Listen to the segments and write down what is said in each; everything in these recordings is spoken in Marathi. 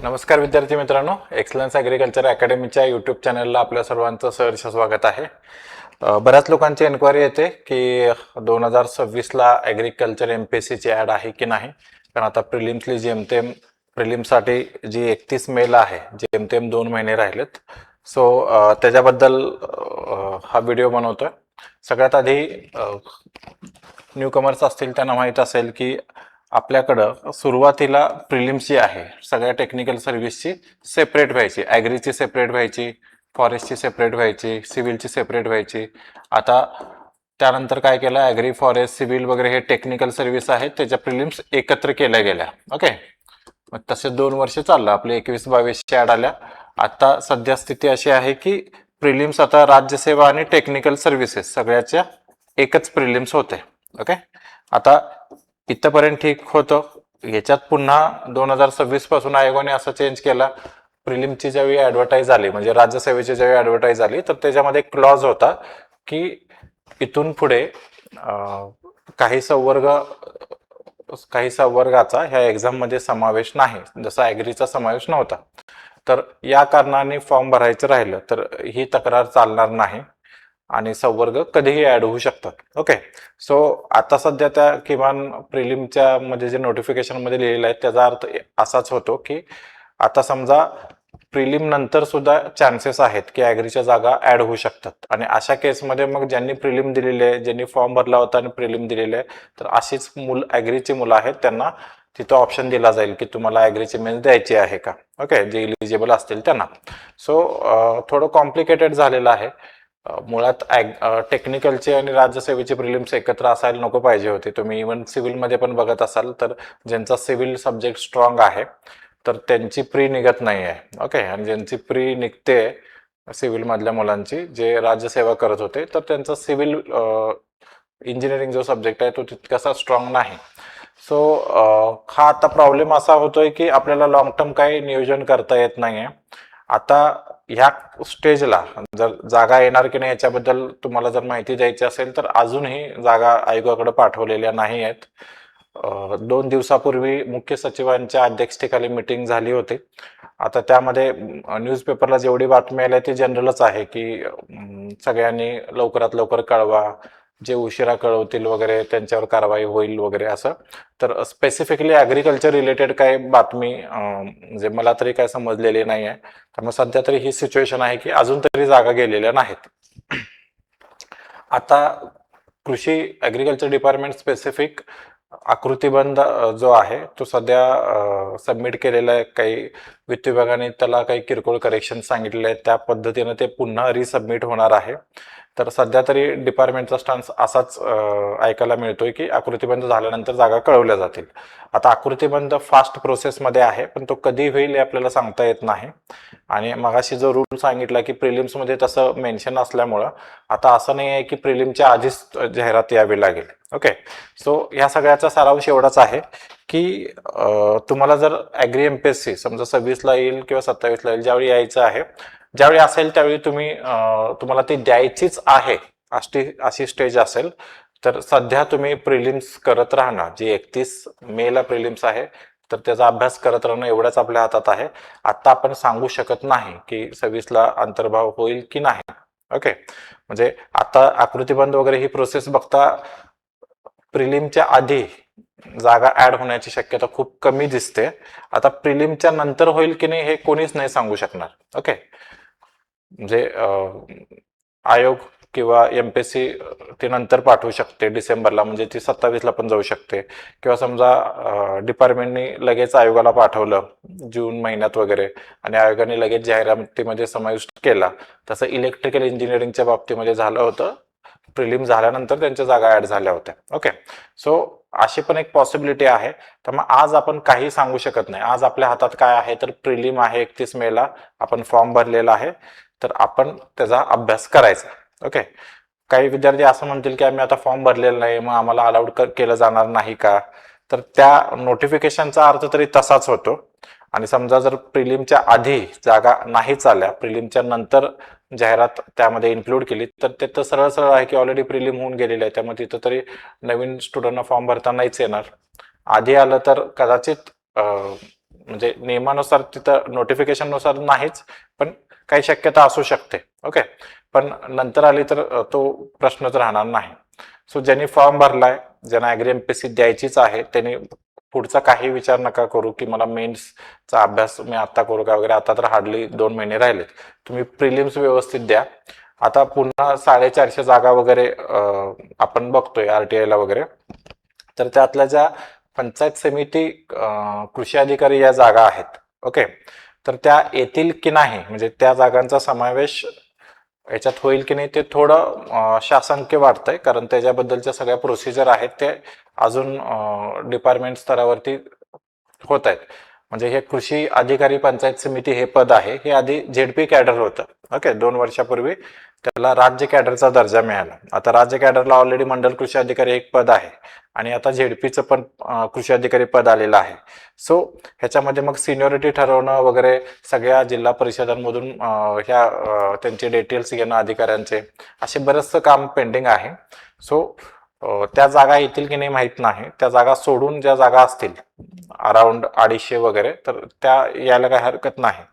नमस्कार विद्यार्थी मित्रांनो, एक्सलन्स ॲग्रिकल्चर अकॅडमीच्या यूट्यूब चॅनलला आपल्या सर्वांचं सहर्ष स्वागत आहे. बऱ्याच लोकांची एन्क्वायरी येते की 2026ला ॲग्रिकल्चर MPSCची ॲड आहे की नाही, कारण आता प्रिलिम्सली जेमतेम प्रिलिम्ससाठी जी 31 मेला आहे, जेमतेम 2 महिने राहिलेत. सो त्याच्याबद्दल हा व्हिडिओ बनवतोय. सगळ्यात आधी न्यू कमर्स असतील त्यांना माहीत असेल की आपल्याकडं सुरुवातीला प्रिलिम्स जी आहे सगळ्या टेक्निकल सर्व्हिसची सेपरेट व्हायची, ॲग्रीची सेपरेट व्हायची, फॉरेस्टची सेपरेट व्हायची, सिव्हिलची सेपरेट व्हायची. आता त्यानंतर काय केलं, ॲग्री, फॉरेस्ट, सिव्हिल वगैरे हे टेक्निकल सर्व्हिस आहेत, त्याच्या प्रिलिम्स एकत्र केल्या गेल्या. ओके, मग तसे 2 वर्ष चाललं, आपले 21-22ची ॲड आल्या. आता सध्या स्थिती अशी आहे की प्रिलिम्स आता राज्यसेवा आणि टेक्निकल सर्व्हिसेस सगळ्याच्या एकच प्रिलिम्स होते. ओके, आता इथपर्यंत ठीक होतं. याच्यात पुन्हा 2026 पासून आयोगाने असं चेंज केला, प्रिलिमची ज्यावेळी ॲडव्हर्टाईज आली, म्हणजे राज्यसेवेची ज्यावेळी ॲडव्हर्टाईज आली, तर त्याच्यामध्ये एक क्लॉज होता की इथून पुढे काही संवर्गाचा ह्या एक्झाममध्ये समावेश नाही, जसा ॲग्रीचा समावेश नव्हता. तर या कारणाने फॉर्म भरायचं राहिलं तर ही तक्रार चालणार नाही आणि संवर्ग कधीही ऍड होऊ शकतात. ओके, सो आता सध्या त्या किमान प्रिलिमच्या मध्ये जे नोटिफिकेशन मध्ये लिहिलेलं आहे त्याचा अर्थ असाच होतो की आता समजा प्रिलिम नंतर सुद्धा चान्सेस आहेत की ॲग्रीच्या जागा ऍड होऊ शकतात, आणि अशा केसमध्ये मग ज्यांनी प्रिलिम दिलेले आहे, ज्यांनी फॉर्म भरला होता आणि प्रिलिम दिलेले आहे, तर अशीच ॲग्रीची मुलं आहेत त्यांना तिथं ऑप्शन दिला जाईल की तुम्हाला ॲग्रीची मेन्स द्यायची आहे का. ओके, जे इलिजिबल असतील त्यांना. सो थोडं कॉम्प्लिकेटेड झालेलं आहे. मुळात टेक्निकलचे आणि राज्यसेवेचे प्रिलिम्स एकत्र असायला नको पाहिजे होते. तुम्ही इव्हन सिव्हिलमध्ये पण बघत असाल तर ज्यांचा सिव्हिल सब्जेक्ट स्ट्रॉंग आहे तर त्यांची प्री निघत नाही आहे. ओके, आणि ज्यांची प्री निघते सिव्हिल मधल्या मुलांची जे राज्यसेवा करत होते, तर त्यांचा सिव्हिल इंजिनिअरिंग जो सब्जेक्ट आहे तो तितकासा स्ट्रॉंग नाही. सो हा आता प्रॉब्लेम असा होतोय की आपल्याला लॉंग टर्म काही नियोजन करता येत नाहीये. आता ह्या स्टेजला जर जागा येणार की नाही याच्याबद्दल तुम्हाला जर माहिती द्यायची असेल तर अजूनही जागा आयोगाकडे पाठवलेल्या नाही आहेत. 2 दिवसापूर्वी मुख्य सचिवांच्या अध्यक्षतेखाली मीटिंग झाली होती. आता त्यामध्ये न्यूजपेपरला जेवढी बातमी आली ती जनरलच आहे की सगळ्यांनी लवकरात लवकर कळवा, जे उशिरा कळवतील वगैरे त्यांच्यावर कारवाई होईल वगैरे असं. तर स्पेसिफिकली ॲग्रिकल्चर रिलेटेड काही बातमी म्हणजे मला तरी काय समजलेली नाही आहे. त्यामुळे सध्या तरी ही सिच्युएशन आहे की अजून तरी जागा गेलेल्या नाहीत. आता कृषी ॲग्रिकल्चर डिपार्टमेंट स्पेसिफिक आकृतीबंध जो आहे तो सध्या सबमिट केलेला आहे. काही वित्त विभागाने त्याला काही किरकोळ करेक्शन सांगितलेले आहेत, त्या पद्धतीने ते पुन्हा रिसबमिट होणार आहे. तर सध्या तरी डिपार्टमेंटचा स्टान्स असाच ऐकायला मिळतोय की आकृतीबंध झाल्यानंतर जागा कळवल्या जातील. आता आकृतीबंध फास्ट प्रोसेसमध्ये आहे, पण तो कधी होईल हे आपल्याला सांगता येत नाही. आणि मगाशी जो रूल सांगितला की प्रिलिम्समध्ये तसं मेन्शन असल्यामुळं आता असं नाही आहे की प्रिलिमच्या आधीच जाहिरात यावी लागेल. ओके, सो ह्या सगळ्याचा सारांश एवढाच आहे की तुम्हाला जर ॲग्री MPSC समजा 26ला येईल किंवा 27ला येईल, ज्यावेळी यायचं आहे, ज्यावेळी असेल त्यावेळी तुम्हाला ती द्यायचीच आहे अशी स्टेज असेल तर सध्या तुम्ही प्रिलिम्स करत राहणं, जी 31 मेला प्रिलिम्स आहे तर त्याचा अभ्यास करत राहणं एवढंच आपल्या हातात आहे. आता आपण सांगू शकत नाही की 26ला अंतर्भाव होईल की नाही. ओके, म्हणजे आता आकृतीबंध वगैरे ही प्रोसेस बघता प्रिलिमच्या आधी जागा ऍड होण्याची शक्यता खूप कमी दिसते. आता प्रिलिमच्या नंतर होईल की नाही हे कोणीच नाही सांगू शकणार. ओके, म्हणजे आयोग किंवा MPSC ती नंतर पाठवू शकते डिसेंबरला, म्हणजे ती 27ला पण जाऊ शकते. किंवा समजा डिपार्टमेंटनी लगेच आयोगाला पाठवलं जून महिन्यात वगैरे आणि आयोगाने लगेच जाहिरातीमध्ये समाविष्ट केला, तसं इलेक्ट्रिकल इंजिनिअरिंगच्या बाबतीमध्ये झालं होतं. प्रिलिम झाल्यानंतर त्यांच्या जागा ऍड झाल्या होत्या. ओके, सो अशी पण एक पॉसिबिलिटी आहे. त्यामुळे आज आपण काही सांगू शकत नाही. आज आपल्या हातात काय आहे तर प्रिलिम आहे 31 मेला, आपण फॉर्म भरलेला आहे, तर आपण त्याचा अभ्यास करायचा. ओके, काही विद्यार्थी असं म्हणतील की आम्ही आता फॉर्म भरलेला नाही, मग आम्हाला अलाउड केलं जाणार नाही का, तर त्या नोटिफिकेशनचा अर्थ तरी तसाच होतो. आणि समजा जर प्रिलिमच्या आधी जागा नाही चालल्या, प्रिलिमच्या नंतर जाहिरात त्यामध्ये इन्क्लूड केली, तर ते तर सरळ सरळ आहे की ऑलरेडी प्रिलिम होऊन गेलेलं आहे, त्यामुळे तिथं तरी नवीन स्टुडंटना फॉर्म भरता नाहीच येणार. आधी आलं तर कदाचित म्हणजे नियमानुसार तिथं नोटिफिकेशन नुसार नाहीच, पण काही शक्यता असू शकते. ओके, पण नंतर आली तर तो प्रश्नच राहणार नाही. सो ज्यांनी फॉर्म भरलाय, ज्यांना ऍग्री एमपीएससी द्यायचीच आहे, त्यांनी पुढचा काही विचार नका करू की मला मेन्सचा अभ्यास मी आता करू का वगैरे. आता तर हार्डली 2 महिने राहिलेत. तुम्ही प्रिलिम्स व्यवस्थित द्या. आता पुन्हा 450 जागा वगैरे आपण बघतोय आरटीआय ला वगैरे, तर त्यातल्या ज्या पंचायत समिती कृषी अधिकारी या जागा आहेत, ओके, तर त्या येतील की नाही, म्हणजे त्या जागांचा समावेश याच्यात होईल की नाही, ते थोडं शासंक्य वाटतंय. कारण त्याच्याबद्दलच्या सगळ्या प्रोसिजर आहेत ते अजून डिपार्टमेंट स्तरावरती होत आहेत. म्हणजे हे कृषी अधिकारी पंचायत समिती हे पद आहे, हे आधी झेडपी कॅडर होतं. ओके, 2 वर्षापूर्वी त्याला राज्य कॅडरचा दर्जा मिळाला. आता राज्य कॅडरला ऑलरेडी मंडल कृषी अधिकारी एक पद आहे आणि आता झेडपीचं पण कृषी अधिकारी पद आलेलं आहे. सो ह्याच्यामध्ये मग सिनियरिटी ठरवणं वगैरे सगळ्या जिल्हा परिषदांमधून ह्या त्यांचे डिटेल्स घेणं अधिकाऱ्यांचे, असे बरंचसं काम पेंडिंग आहे. सो त्या जागा येतील की नाही माहीत नाही. त्या जागा सोडून ज्या जागा असतील अराउंड 250 वगैरे, तर त्या यायला काही हरकत नाही.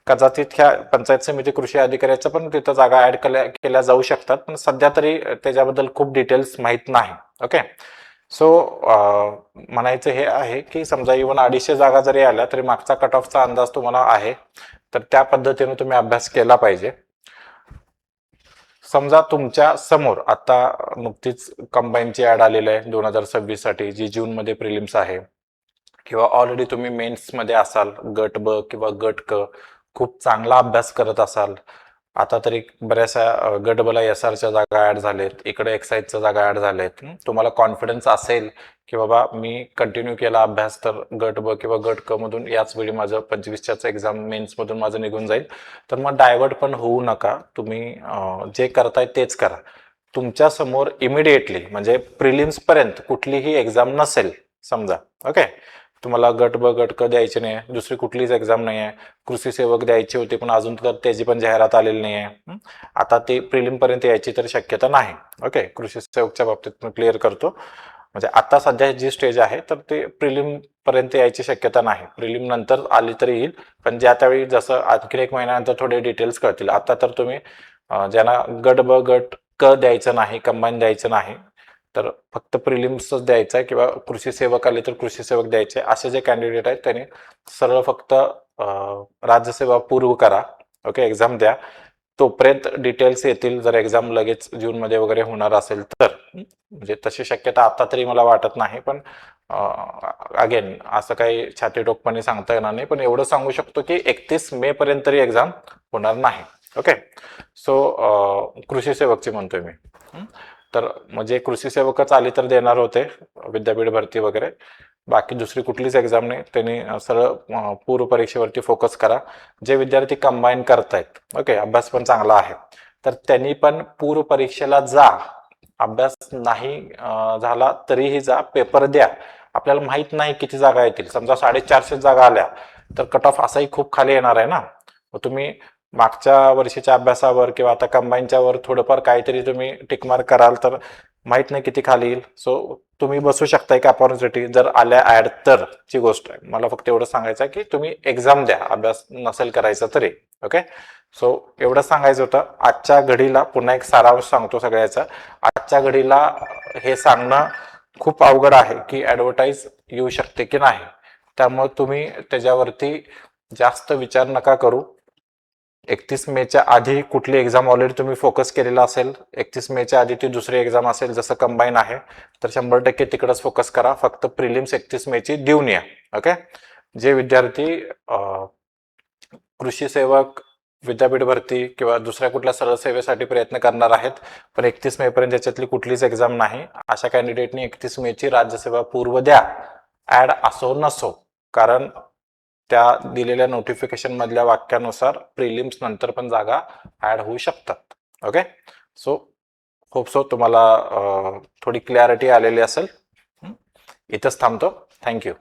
कदाचित ह्या पंचायत समिती कृषी अधिकाऱ्याच्या पण तिथं जागा ऍड केल्या जाऊ शकतात, पण सध्या तरी त्याच्याबद्दल खूप डिटेल्स माहीत नाही. ओके, सो म्हणायचं हे आहे की समजा इव्हन 250 जागा जरी आल्या तरी मागचा कट ऑफचा अंदाज तुम्हाला आहे, तर त्या पद्धतीने तुम्ही अभ्यास केला पाहिजे. समजा तुमच्या समोर आता नुकतीच कंबाईनची ऍड आलेली आहे 2026 साठी, जी जून मध्ये प्रिलिम्स आहे, किंवा ऑलरेडी तुम्ही मेन्स मध्ये असाल, गट ब किंवा गट क, खूप चांगला अभ्यास करत असाल. आता तरी बऱ्याचशा गट बला एसआरच्या जागा ऍड झालेत, इकडे एक्साईजच्या जागा ऍड झालेत. तुम्हाला कॉन्फिडन्स असेल की बाबा मी कंटिन्यू केला अभ्यास तर गट ब किंवा गट क मधून याच वेळी माझं 25च्याच एक्झाम मेन्स मधून माझं निघून जाईल, तर मग डायव्हर्ट पण होऊ नका. तुम्ही जे करताय तेच करा. तुमच्या समोर इमिडिएटली म्हणजे प्रिलिम्स पर्यंत कुठलीही एक्झाम नसेल समजा, ओके, तुम्हाला गट ब गट क द्यायचे नाही, दुसरी कुठलीच एक्झाम नाही आहे, कृषी सेवक द्यायची होती पण अजून तर त्याची पण जाहिरात आलेली नाही आहे, आता ते प्रिलिम पर्यंत यायची तर शक्यता नाही. ओके, कृषी सेवकच्या बाबतीत मी क्लिअर करतो. म्हणजे आता सध्या जी स्टेज आहे तर ते प्रिलिम पर्यंत यायची शक्यता नाही. प्रिलिम नंतर आली तरी येईल, पण ज्या त्यावेळी जसं आणखी 1 महिन्यानंतर थोडे डिटेल्स कळतील. आता तर तुम्ही ज्यांना गट ब गट क द्यायचं नाही, कंबाईन द्यायचं नाही, तर फक्त प्रिलिम्सच द्यायचं आहे, किंवा कृषी सेवक आले तर कृषी सेवक द्यायचे, असे जे कॅन्डिडेट आहेत त्यांनी सरळ फक्त राज्यसेवा पूर्व करा. ओके, एक्झाम द्या. तोपर्यंत डिटेल्स येतील जर एक्झाम लगेच जूनमध्ये वगैरे होणार असेल तर. म्हणजे तशी शक्यता आता तरी मला वाटत नाही, पण अगेन असं काही छाती टोकपणे सांगता येणार नाही, पण एवढं सांगू शकतो की 31 मे पर्यंत तरी एक्झाम होणार नाही. ओके, सो कृषी सेवकची म्हणतोय मी. तर म्हणजे कृषी सेवकच आली तर देणार होते विद्यापीठ भरती वगैरे, बाकी दुसरी कुठलीच एक्झाम नाही. त्यांनी सरळ पूर्व परीक्षेवरती फोकस करा. जे विद्यार्थी कंबाईन करतायत, ओके, अभ्यास पण चांगला आहे, तर त्यांनी पण पूर्व परीक्षेला जा. अभ्यास नाही झाला तरीही जा, पेपर द्या. आपल्याला माहित नाही किती जागा येतील. समजा 450 जागा आल्या तर कट ऑफ असाही खूप खाली येणार आहे ना. तुम्ही मागच्या वर्षीच्या अभ्यासावर किंवा आता कंबाईनच्या वर थोडंफार काहीतरी तुम्ही टिकमार्क कराल तर माहित नाही किती खाली येईल. सो तुम्ही बसू शकता एक अपॉर्च्युनिटी जर आल्या ऍड तर ची गोष्ट आहे. मला फक्त एवढं सांगायचं आहे की तुम्ही एक्झाम द्या, अभ्यास नसेल करायचा तरी. ओके, सो एवढं सांगायचं होतं. आजच्या घडीला पुन्हा एक सारांश सांगतो सगळ्याचा. आजच्या घडीला हे सांगणं खूप अवघड आहे की ऍडव्हर्टाईज येऊ शकते की नाही, त्यामुळे तुम्ही त्याच्यावरती जास्त विचार नका करू. 31 मेच्या आधी कुठली एक्झाम ऑलरेडी तुम्ही फोकस केलेला असेल, 31 मेच्या आधी ती दुसरी एक्झाम असेल जसं कंबाईन आहे, तर 100% तिकडच फोकस करा. फक्त प्रिलिम्स 31 मेची देऊन या. ओके, जे विद्यार्थी कृषी सेवक, विद्यापीठ भरती किंवा दुसऱ्या कुठल्या सरळ सेवेसाठी प्रयत्न करणार आहेत, पण 31 मे पर्यंत याच्यातली कुठलीच एक्झाम नाही, अशा कॅन्डिडेटनी 31 मेची राज्यसेवा पूर्व द्या, ऍड असो नसो. कारण त्या दिलेल्या नोटिफिकेशन मधल्या वाक्यानुसार प्रिलिम्स नंतर पण जागा ऍड होऊ शकतात. ओके, सो होप सो तुम्हाला थोडी क्लॅरिटी आलेली असेल. इथंच थांबतो. थँक्यू.